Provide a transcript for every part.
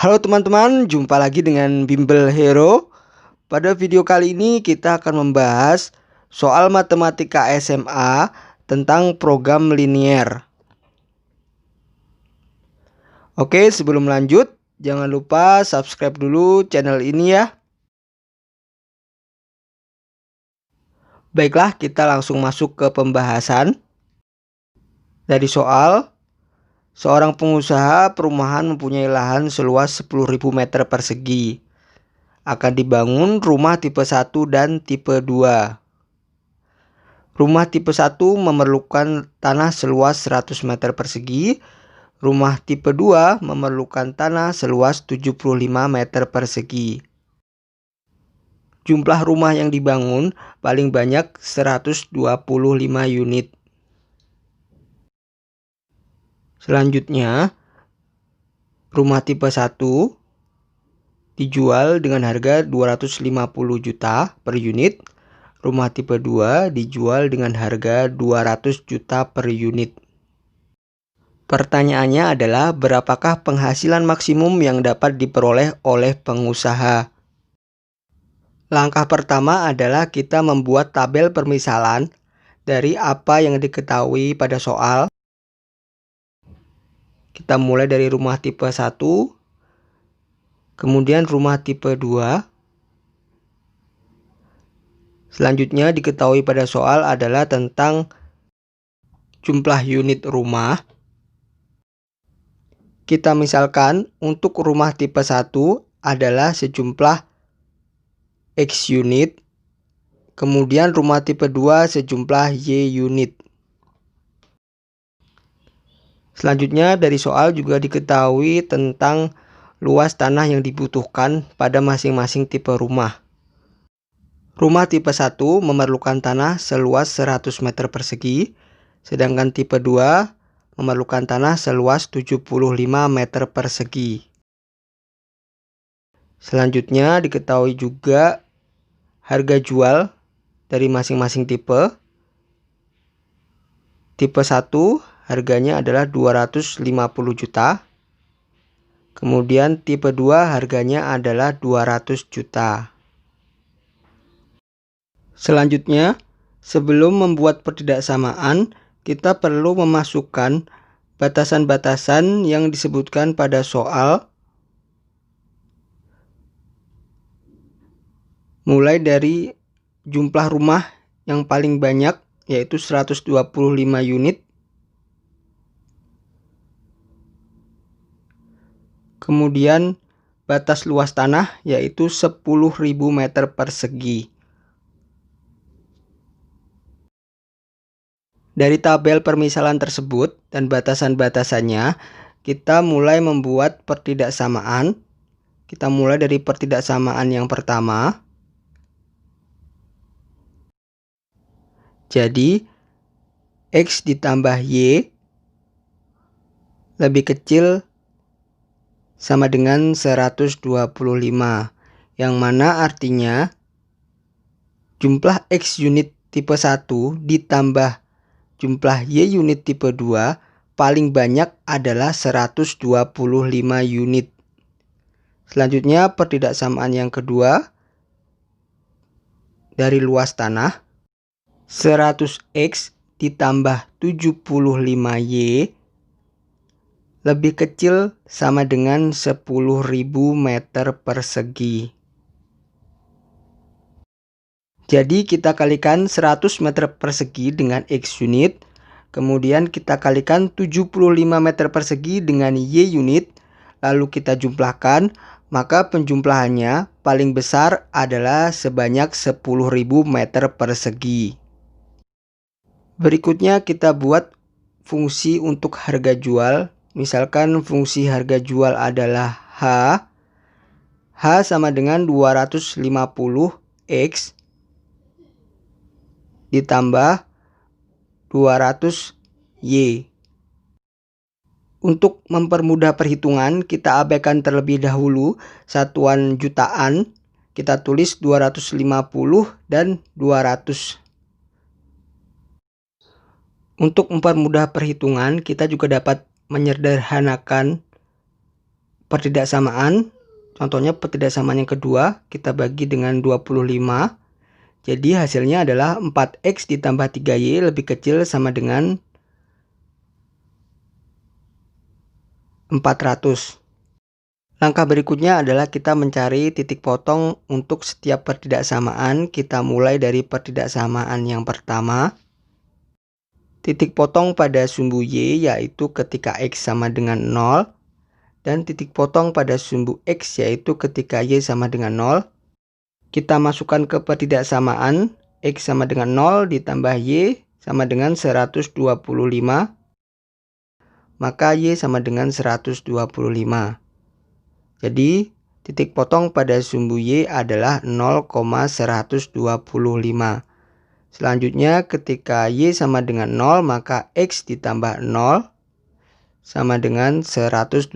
Halo teman-teman, jumpa lagi dengan Bimbel Hero. Pada video kali ini kita akan membahas soal matematika SMA tentang program linier. Oke, sebelum lanjut, jangan lupa subscribe dulu channel ini ya. Baiklah, kita langsung masuk ke pembahasan. Dari soal, seorang pengusaha perumahan mempunyai lahan seluas 10.000 meter persegi. Akan dibangun rumah tipe 1 dan tipe 2. Rumah tipe 1 memerlukan tanah seluas 100 meter persegi. Rumah tipe 2 memerlukan tanah seluas 75 meter persegi. Jumlah rumah yang dibangun paling banyak 125 unit. Selanjutnya, rumah tipe 1 dijual dengan harga 250 juta per unit. Rumah tipe 2 dijual dengan harga 200 juta per unit. Pertanyaannya adalah berapakah penghasilan maksimum yang dapat diperoleh oleh pengusaha? Langkah pertama adalah kita membuat tabel permisalan dari apa yang diketahui pada soal. Kita mulai dari rumah tipe 1, kemudian rumah tipe 2. Selanjutnya diketahui pada soal adalah tentang jumlah unit rumah. Kita misalkan untuk rumah tipe 1 adalah sejumlah X unit, kemudian rumah tipe 2 sejumlah Y unit. Selanjutnya dari soal juga diketahui tentang luas tanah yang dibutuhkan pada masing-masing tipe rumah. Rumah tipe 1 memerlukan tanah seluas 100 meter persegi, sedangkan tipe 2 memerlukan tanah seluas 75 meter persegi. Selanjutnya diketahui juga harga jual dari masing-masing tipe. Tipe 1 harganya adalah 250 juta. Kemudian tipe 2 harganya adalah 200 juta. Selanjutnya, sebelum membuat pertidaksamaan, kita perlu memasukkan batasan-batasan yang disebutkan pada soal. Mulai dari jumlah rumah yang paling banyak yaitu 125 unit. Kemudian batas luas tanah yaitu 10.000 meter persegi. Dari tabel permisalan tersebut dan batasan-batasannya, kita mulai membuat pertidaksamaan. Kita mulai dari pertidaksamaan yang pertama. Jadi, X ditambah Y lebih kecil sama dengan 125. Yang mana artinya jumlah X unit tipe 1 ditambah jumlah Y unit tipe 2 paling banyak adalah 125 unit. Selanjutnya pertidaksamaan yang kedua dari luas tanah. 100X ditambah 75Y lebih kecil sama dengan 10.000 meter persegi. Jadi kita kalikan 100 meter persegi dengan X unit, kemudian kita kalikan 75 meter persegi dengan Y unit, lalu kita jumlahkan, maka penjumlahannya paling besar adalah sebanyak 10.000 meter persegi. Berikutnya kita buat fungsi untuk harga jual. Misalkan fungsi harga jual adalah H. H sama dengan 250X ditambah 200Y. Untuk mempermudah perhitungan, kita abaikan terlebih dahulu satuan jutaan. Kita tulis 250 dan 200. Untuk mempermudah perhitungan, kita juga dapat menyederhanakan pertidaksamaan. Contohnya pertidaksamaan yang kedua kita bagi dengan 25. Jadi hasilnya adalah 4x ditambah 3y lebih kecil sama dengan 400. Langkah berikutnya adalah kita mencari titik potong untuk setiap pertidaksamaan. Kita mulai dari pertidaksamaan yang pertama. Titik potong pada sumbu y yaitu ketika x sama dengan 0. Dan titik potong pada sumbu x yaitu ketika y sama dengan 0. Kita masukkan ke pertidaksamaan, x sama dengan 0 ditambah y sama dengan 125. Maka y sama dengan 125. Jadi titik potong pada sumbu y adalah 0,125. Selanjutnya ketika y sama dengan 0 maka x ditambah 0 sama dengan 125.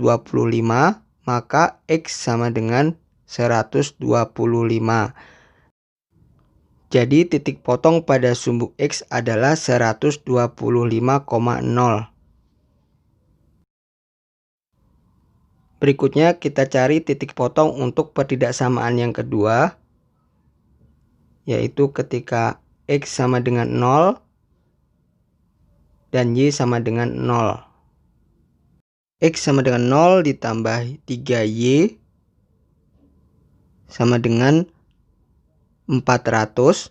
Maka x sama dengan 125. Jadi titik potong pada sumbu x adalah 125,0. Berikutnya kita cari titik potong untuk pertidaksamaan yang kedua, yaitu ketika x sama dengan 0 dan y sama dengan 0. X sama dengan 0 ditambah 3y sama dengan 400.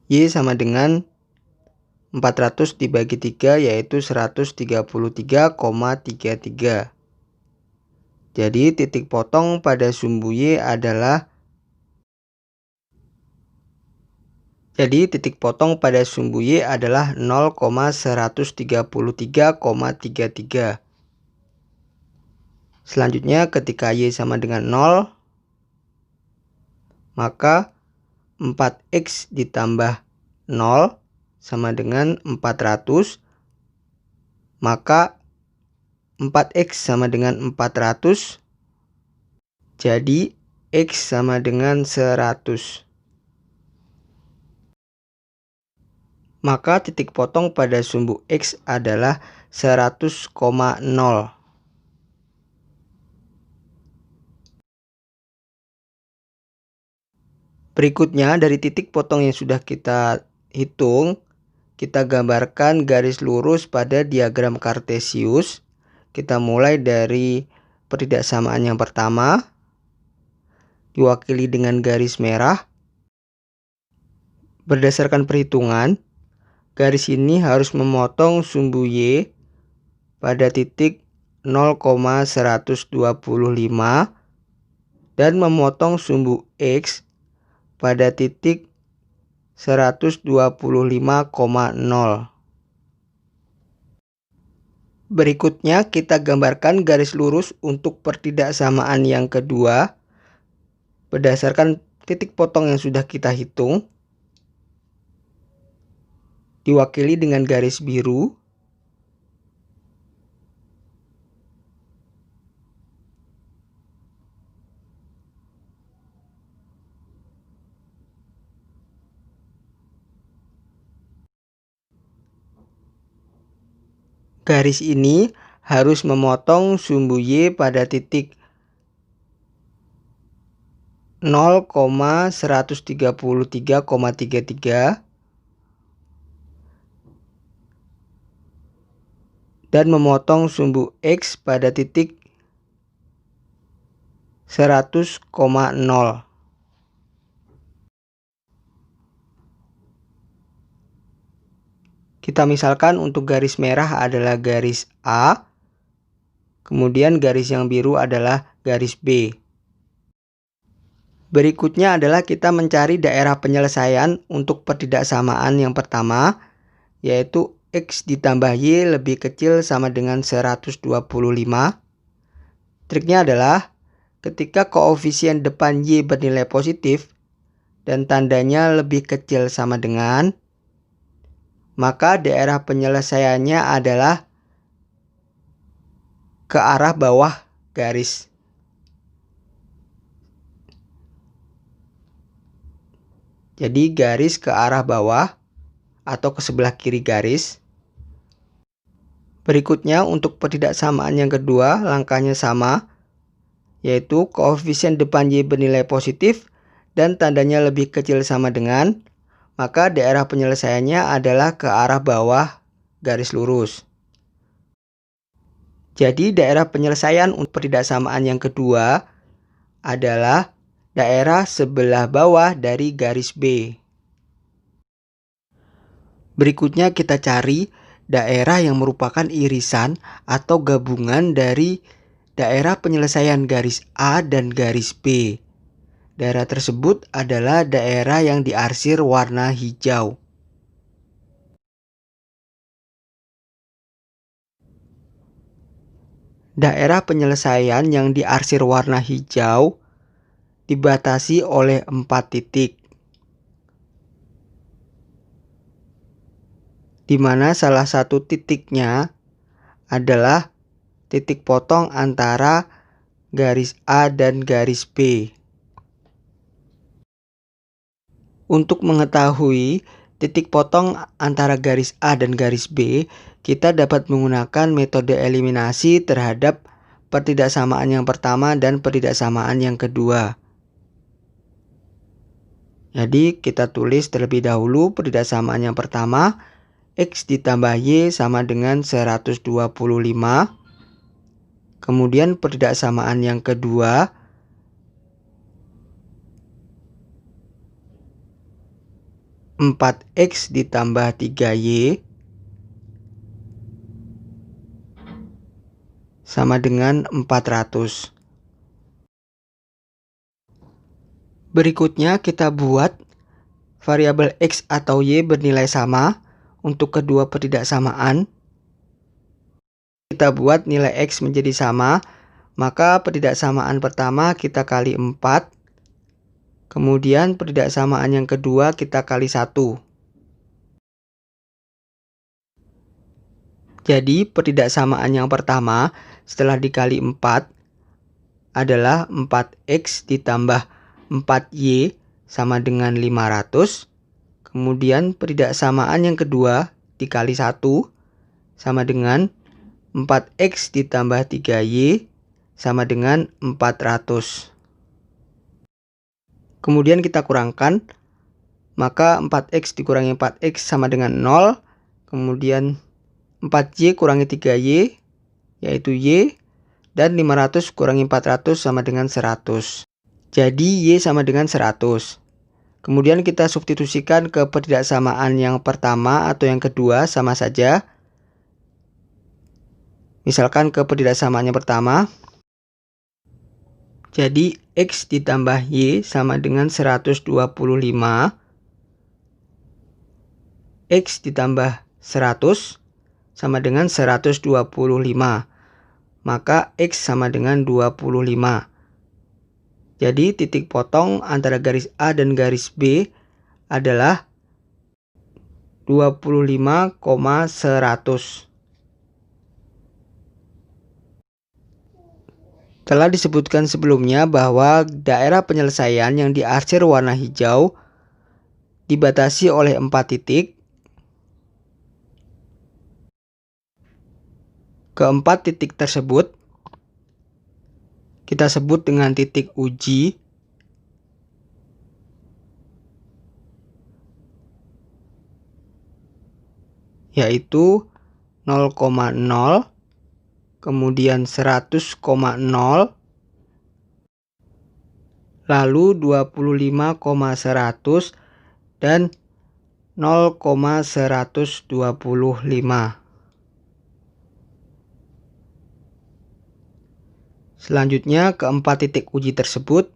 Y sama dengan 400 dibagi 3 yaitu 133,33. Jadi titik potong pada sumbu y adalah 0,133,33. Selanjutnya ketika y sama dengan 0, maka 4x ditambah 0 sama dengan 400. Maka 4x sama dengan 400. Jadi x sama dengan 100. Maka titik potong pada sumbu x adalah 100,0. Berikutnya dari titik potong yang sudah kita hitung, kita gambarkan garis lurus pada diagram Kartesius. Kita mulai dari pertidaksamaan yang pertama, diwakili dengan garis merah. Berdasarkan perhitungan, garis ini harus memotong sumbu y pada titik 0,125 dan memotong sumbu x pada titik 125,0. Berikutnya kita gambarkan garis lurus untuk pertidaksamaan yang kedua berdasarkan titik potong yang sudah kita hitung, diwakili dengan garis biru. Garis ini harus memotong sumbu y pada titik 0,133,33 dan memotong sumbu x pada titik 100,0. Kita misalkan untuk garis merah adalah garis A, kemudian garis yang biru adalah garis B. Berikutnya adalah kita mencari daerah penyelesaian untuk pertidaksamaan yang pertama, yaitu x ditambah y lebih kecil sama dengan 125. Triknya adalah ketika koefisien depan y bernilai positif dan tandanya lebih kecil sama dengan, maka daerah penyelesaiannya adalah ke arah bawah garis. Jadi garis ke arah bawah atau ke sebelah kiri garis. Berikutnya untuk pertidaksamaan yang kedua, langkahnya sama, yaitu koefisien depan Y bernilai positif dan tandanya lebih kecil sama dengan, maka daerah penyelesaiannya adalah ke arah bawah garis lurus. Jadi daerah penyelesaian untuk pertidaksamaan yang kedua adalah daerah sebelah bawah dari garis B. Berikutnya kita cari daerah yang merupakan irisan atau gabungan dari daerah penyelesaian garis A dan garis B. Daerah tersebut adalah daerah yang diarsir warna hijau. Daerah penyelesaian yang diarsir warna hijau dibatasi oleh 4 titik, di mana salah satu titiknya adalah titik potong antara garis A dan garis B. Untuk mengetahui titik potong antara garis A dan garis B, kita dapat menggunakan metode eliminasi terhadap pertidaksamaan yang pertama dan pertidaksamaan yang kedua. Jadi kita tulis terlebih dahulu pertidaksamaan yang pertama, X ditambah Y sama dengan 125. Kemudian pertidaksamaan yang kedua, empat X ditambah 3Y sama dengan 400. Berikutnya kita buat variabel X atau Y bernilai sama untuk kedua pertidaksamaan. Kita buat nilai X menjadi sama, maka pertidaksamaan pertama kita kali 4. Kemudian pertidaksamaan yang kedua kita kali 1. Jadi pertidaksamaan yang pertama setelah dikali 4 adalah 4X ditambah 4Y sama dengan 500. Kemudian pertidaksamaan yang kedua dikali 1 sama dengan 4X ditambah 3Y sama dengan 400. Kemudian kita kurangkan, maka 4X dikurangi 4X sama dengan 0. Kemudian 4Y kurangi 3Y, yaitu Y. Dan 500 kurangi 400 sama dengan 100. Jadi Y sama dengan 100. Kemudian kita substitusikan ke pertidaksamaan yang pertama atau yang kedua sama saja. Misalkan ke pertidaksamaan yang pertama. Jadi X ditambah Y sama dengan 125. X ditambah 100 sama dengan 125. Maka X sama dengan 25. Jadi titik potong antara garis A dan garis B adalah 25,100. Telah disebutkan sebelumnya bahwa daerah penyelesaian yang diarsir warna hijau dibatasi oleh 4 titik. Keempat titik tersebut kita sebut dengan titik uji, yaitu 0,0, kemudian 100,0, lalu 25,100 dan 0,125. Selanjutnya keempat titik uji tersebut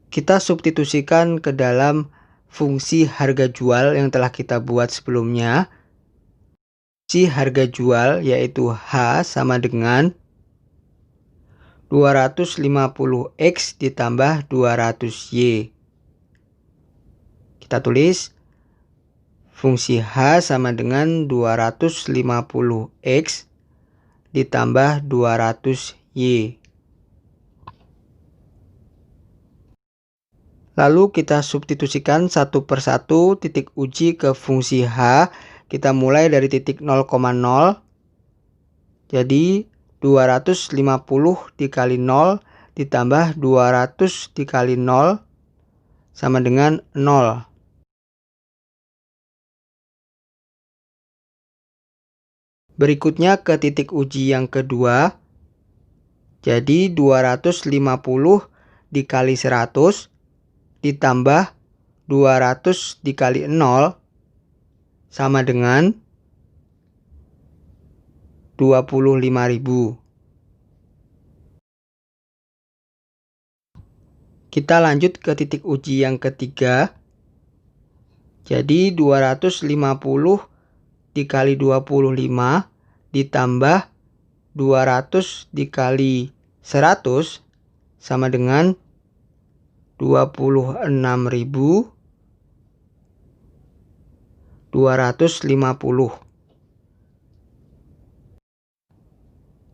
kita substitusikan ke dalam fungsi harga jual yang telah kita buat sebelumnya. Fungsi harga jual yaitu H sama dengan 250X ditambah 200Y. Kita tulis fungsi H sama dengan 250X ditambah 200Y. Lalu kita substitusikan satu persatu titik uji ke fungsi H. Kita mulai dari titik 0,0. Jadi 250 dikali 0 ditambah 200 dikali 0 sama dengan 0. Berikutnya ke titik uji yang kedua. Jadi 250 dikali 100 ditambah 200 dikali 0 sama dengan 25.000. Kita lanjut ke titik uji yang ketiga. Jadi 250 dikali 25 ditambah 200 dikali 100 sama dengan 26.250.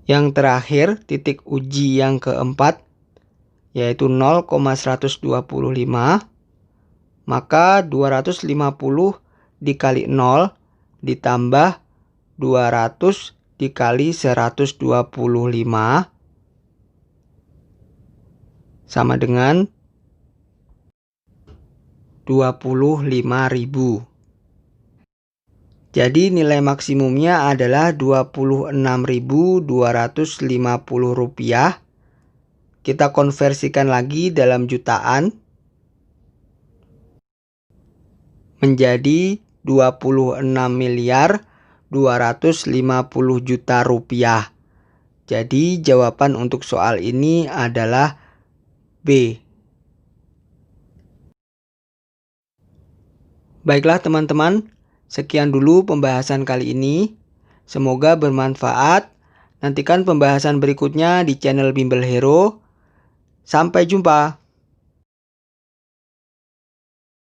Yang terakhir, titik uji yang keempat, yaitu 0,125, maka 250 dikali 0 ditambah 200 dikali 125 sama dengan 25.000. Jadi nilai maksimumnya adalah Rp26.250. Kita konversikan lagi dalam jutaan menjadi 26.250.000.000 rupiah. Jadi jawaban untuk soal ini adalah B. Baiklah teman-teman, sekian dulu pembahasan kali ini. Semoga bermanfaat. Nantikan pembahasan berikutnya di channel Bimbel Hero. Sampai jumpa.